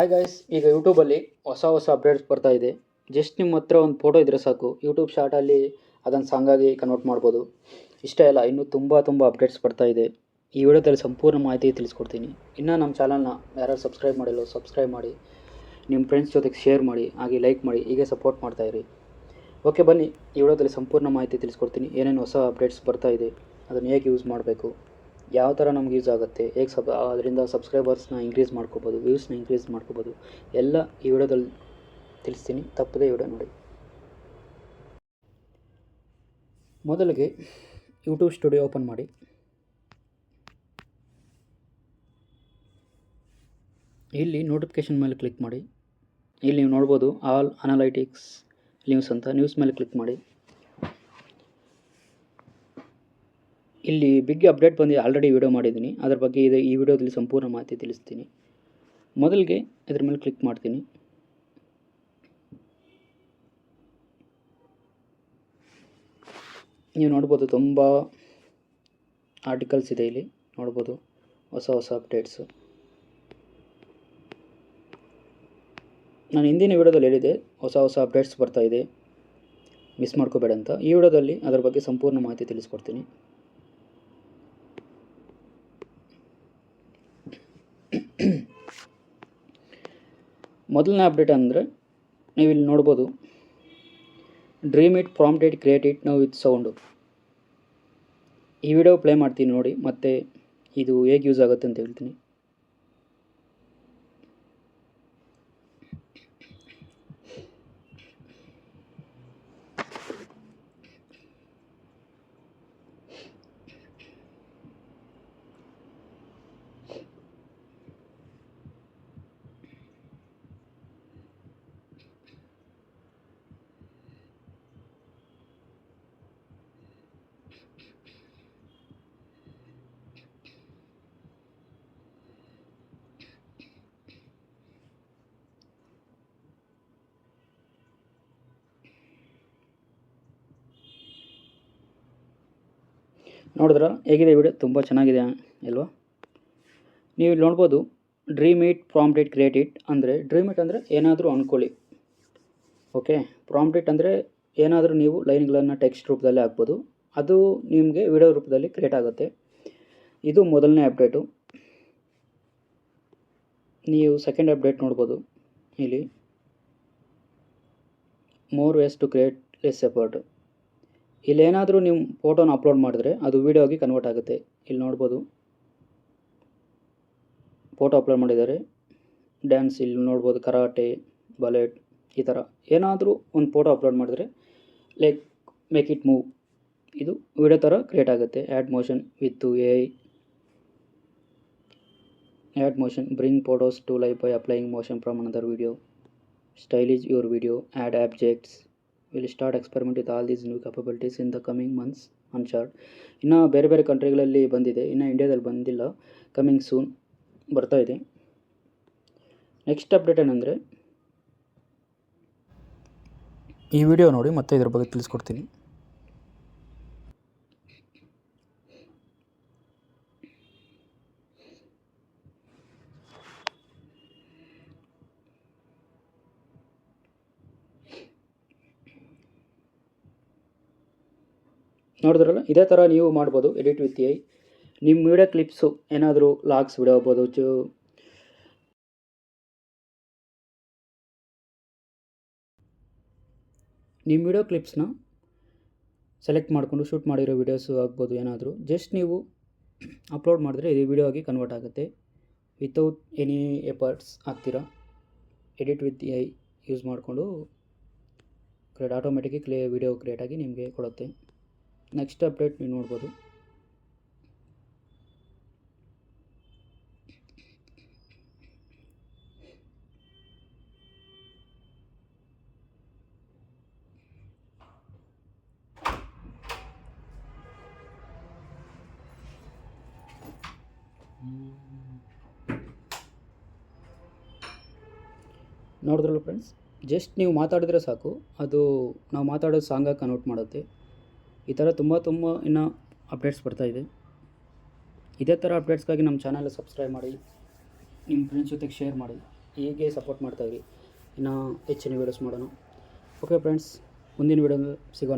Hi guys, ಈಗ ಯೂಟ್ಯೂಬಲ್ಲಿ ಹೊಸ ಅಪ್ಡೇಟ್ಸ್ ಬರ್ತಾ ಇದೆ. ಜಸ್ಟ್ ನಿಮ್ಮ ಹತ್ರ ಒಂದು ಫೋಟೋ ಇದ್ದರೆ ಸಾಕು, ಯೂಟ್ಯೂಬ್ ಶಾರ್ಟಲ್ಲಿ ಅದನ್ನು ಸಾಂಗಾಗಿ ಕನ್ವರ್ಟ್ ಮಾಡ್ಬೋದು. ಇಷ್ಟೇ ಅಲ್ಲ, ಇನ್ನೂ ತುಂಬ ಅಪ್ಡೇಟ್ಸ್ ಬರ್ತಾ ಇದೆ. ಈ ವಿಡಿಯೋದಲ್ಲಿ ಸಂಪೂರ್ಣ ಮಾಹಿತಿ ತಿಳಿಸ್ಕೊಡ್ತೀನಿ. ಇನ್ನು ನಮ್ಮ ಚಾನಲ್ನ ಯಾರು ಸಬ್ಸ್ಕ್ರೈಬ್ ಮಾಡಿಲ್ಲ, ಸಬ್ಸ್ಕ್ರೈಬ್ ಮಾಡಿ, ನಿಮ್ಮ ಫ್ರೆಂಡ್ಸ್ ಜೊತೆಗೆ ಶೇರ್ ಮಾಡಿ, ಹಾಗೆ ಲೈಕ್ ಮಾಡಿ, ಹೀಗೆ ಸಪೋರ್ಟ್ ಮಾಡ್ತಾಯಿರಿ. ಓಕೆ, ಬನ್ನಿ ಈ ವಿಡಿಯೋದಲ್ಲಿ ಸಂಪೂರ್ಣ ಮಾಹಿತಿ ತಿಳಿಸ್ಕೊಡ್ತೀನಿ. ಏನೇನು ಹೊಸ ಅಪ್ಡೇಟ್ಸ್ ಬರ್ತಾ ಇದೆ, ಅದನ್ನು ಹೇಗೆ ಯೂಸ್ ಮಾಡಬೇಕು, ಯಾವ ಥರ ನಮ್ಗೆ ಯೂಸ್ ಆಗುತ್ತೆ, ಹೇಗೆ ಅದರಿಂದ ಸಬ್ಸ್ಕ್ರೈಬರ್ಸ್ನ ಇನ್ಕ್ರೀಸ್ ಮಾಡ್ಕೋಬೋದು, ವ್ಯೂಸ್ನ ಇನ್ಕ್ರೀಸ್ ಮಾಡ್ಕೋಬೋದು, ಎಲ್ಲ ಈ ವಿಡಿಯೋದಲ್ಲಿ ತಿಳಿಸ್ತೀನಿ. ತಪ್ಪದೇ ವಿಡಿಯೋ ನೋಡಿ. ಮೊದಲಿಗೆ ಯೂಟ್ಯೂಬ್ ಸ್ಟುಡಿಯೋ ಓಪನ್ ಮಾಡಿ. ಇಲ್ಲಿ ನೋಟಿಫಿಕೇಷನ್ ಮೇಲೆ ಕ್ಲಿಕ್ ಮಾಡಿ. ಇಲ್ಲಿ ನೀವು ನೋಡ್ಬೋದು ಆಲ್ ಅನಾಲೈಟಿಕ್ಸ್ ನ್ಯೂಸ್ ಅಂತ, ನ್ಯೂಸ್ ಮೇಲೆ ಕ್ಲಿಕ್ ಮಾಡಿ. ಇಲ್ಲಿ ಬಿಗ್ ಅಪ್ಡೇಟ್ ಬಂದು ಆಲ್ರೆಡಿ ವಿಡಿಯೋ ಮಾಡಿದ್ದೀನಿ, ಅದರ ಬಗ್ಗೆ ಈ ವಿಡಿಯೋದಲ್ಲಿ ಸಂಪೂರ್ಣ ಮಾಹಿತಿ ತಿಳಿಸ್ತೀನಿ. ಮೊದಲಿಗೆ ಇದ್ರ ಮೇಲೆ ಕ್ಲಿಕ್ ಮಾಡ್ತೀನಿ. ನೀವು ನೋಡ್ಬೋದು ತುಂಬ ಆರ್ಟಿಕಲ್ಸ್ ಇದೆ. ಇಲ್ಲಿ ನೋಡ್ಬೋದು ಹೊಸ ಅಪ್ಡೇಟ್ಸು. ನಾನು ಹಿಂದಿನ ವಿಡಿಯೋದಲ್ಲಿ ಹೇಳಿದೆ ಹೊಸ ಅಪ್ಡೇಟ್ಸ್ ಬರ್ತಾ ಇದೆ, ಮಿಸ್ ಮಾಡ್ಕೋಬೇಡ ಅಂತ. ಈ ವಿಡಿಯೋದಲ್ಲಿ ಅದರ ಬಗ್ಗೆ ಸಂಪೂರ್ಣ ಮಾಹಿತಿ ತಿಳಿಸ್ಕೊಡ್ತೀನಿ. ಮೊದಲನೇ ಅಪ್ಡೇಟ್ ಅಂದರೆ ನೀವು ಇಲ್ಲಿ ನೋಡ್ಬೋದು, dream it, prompt it, create it now with sound. ಈ ವಿಡಿಯೋ ಪ್ಲೇ ಮಾಡ್ತೀನಿ ನೋಡಿ, ಮತ್ತು ಇದು ಹೇಗೆ ಯೂಸ್ ಆಗುತ್ತೆ ಅಂತ ಹೇಳ್ತೀನಿ. ನೋಡಿದ್ರ ಹೇಗಿದೆ ವಿಡಿಯೋ? ತುಂಬ ಚೆನ್ನಾಗಿದೆ ಅಲ್ವಾ? ನೀವು ಇಲ್ಲಿ ನೋಡ್ಬೋದು, dream it, prompt it, create it. ಅಂದರೆ ಡ್ರೀಮ್ ಇಟ್ ಅಂದರೆ ಏನಾದರೂ ಅಂದ್ಕೊಳ್ಳಿ, ಓಕೆ. ಪ್ರಾಂಪ್ಟ್ ಇಟ್ ಅಂದರೆ ಏನಾದರೂ ನೀವು ಲೈನ್ಗಳನ್ನು ಟೆಕ್ಸ್ಟ್ ರೂಪದಲ್ಲಿ ಹಾಕ್ಬೋದು, ಅದು ನಿಮಗೆ ವಿಡಿಯೋ ರೂಪದಲ್ಲಿ ಕ್ರಿಯೇಟ್ ಆಗುತ್ತೆ. ಇದು ಮೊದಲನೇ ಅಪ್ಡೇಟು. ನೀವು ಸೆಕೆಂಡ್ ಅಪ್ಡೇಟ್ ನೋಡ್ಬೋದು. ಇಲ್ಲಿ more ways to create less effort. ಇಲ್ಲೇನಾದರೂ ನೀವು ಫೋಟೋನ ಅಪ್ಲೋಡ್ ಮಾಡಿದ್ರೆ ಅದು ವೀಡಿಯೋಗೆ ಕನ್ವರ್ಟ್ ಆಗುತ್ತೆ. ಇಲ್ಲಿ ನೋಡ್ಬೋದು, ಫೋಟೋ ಅಪ್ಲೋಡ್ ಮಾಡಿದ್ದಾರೆ, ಡ್ಯಾನ್ಸ್. ಇಲ್ಲಿ ನೋಡ್ಬೋದು ಕರಾಟೆ, ಬಲೆಟ್, ಈ ಥರ ಏನಾದರೂ ಒಂದು ಫೋಟೋ ಅಪ್ಲೋಡ್ ಮಾಡಿದ್ರೆ ಲೈಕ್ ಮೇಕ್ ಇಟ್ ಮೂವ್, ಇದು ವಿಡಿಯೋ ಥರ ಕ್ರಿಯೇಟ್ ಆಗುತ್ತೆ. Add motion with AI. Add motion, bring photos to life by applying motion from another video. Stylish your video. Add objects. Will start experiment with all these new capabilities in the coming months on Shorts. ಇನ್ನು ಬೇರೆ ಕಂಟ್ರಿಗಳಲ್ಲಿ ಬಂದಿದೆ, ಇನ್ನು ಇಂಡಿಯಾದಲ್ಲಿ ಬಂದಿಲ್ಲ. Coming soon, ಬರ್ತಾ ಇದೆ. Next update ಏನಂದರೆ, ಈ ವಿಡಿಯೋ ನೋಡಿ ಮತ್ತೆ ಇದ್ರ ಬಗ್ಗೆ ತಿಳಿಸ್ಕೊಡ್ತೀನಿ. ನೋಡಿದ್ರಲ್ಲ, ಇದೇ ಥರ ನೀವು ಮಾಡ್ಬೋದು ಎಡಿಟ್ ವಿತ್ AI. ನಿಮ್ಮ ವಿಡಿಯೋ ಕ್ಲಿಪ್ಸು ಏನಾದರೂ ಲಾಗ್ಸ್ ವಿಡಿಯೋ ಆಗ್ಬೋದು, ನಿಮ್ಮ ವಿಡಿಯೋ ಕ್ಲಿಪ್ಸ್ನ ಸೆಲೆಕ್ಟ್ ಮಾಡಿಕೊಂಡು ಶೂಟ್ ಮಾಡಿರೋ ವೀಡಿಯೋಸು ಆಗ್ಬೋದು. ಏನಾದರೂ ಜಸ್ಟ್ ನೀವು ಅಪ್ಲೋಡ್ ಮಾಡಿದ್ರೆ ಇದು ವಿಡಿಯೋ ಆಗಿ ಕನ್ವರ್ಟ್ ಆಗುತ್ತೆ. ವಿತೌಟ್ ಎನಿ ಎಫರ್ಟ್ಸ್ ಆಗ್ತೀರಾ. ಎಡಿಟ್ ವಿತ್ AI ಯೂಸ್ ಮಾಡಿಕೊಂಡು ಆಟೋಮೆಟಿಕ್ಕಾಗಿ ವಿಡಿಯೋ ಕ್ರಿಯೇಟಾಗಿ ನಿಮಗೆ ಕೊಡುತ್ತೆ. ನೆಕ್ಸ್ಟ್ ಅಪ್ಡೇಟ್ ನೀವು ನೋಡ್ಬೋದು. ನೋಡಿದ್ರಲ್ಲ ಫ್ರೆಂಡ್ಸ್, ಜಸ್ಟ್ ನೀವು ಮಾತಾಡಿದ್ರೆ ಸಾಕು, ಅದು ನಾವು ಮಾತಾಡೋ ಸಾಂಗಾಗಿ ಕನ್ವರ್ಟ್ ಮಾಡುತ್ತೆ. ಈ ಥರ ತುಂಬ ಇನ್ನೂ ಅಪ್ಡೇಟ್ಸ್ ಬರ್ತಾಯಿದೆ. ಇದೇ ಥರ ಅಪ್ಡೇಟ್ಸ್ಗಾಗಿ ನಮ್ಮ ಚಾನಲ್ ಸಬ್ಸ್ಕ್ರೈಬ್ ಮಾಡಿ, ನಿಮ್ಮ ಫ್ರೆಂಡ್ಸ್ ಜೊತೆಗೆ ಶೇರ್ ಮಾಡಿ. ಹೀಗೆ ಸಪೋರ್ಟ್ ಮಾಡ್ತಾಯಿರಿ. ಇನ್ನು ಹೆಚ್ಚಿನ ವೀಡಿಯೋಸ್ ಮಾಡೋಣ. ಓಕೆ ಫ್ರೆಂಡ್ಸ್, ಮುಂದಿನ ವೀಡಿಯೋದಲ್ಲಿ ಸಿಗೋಣ.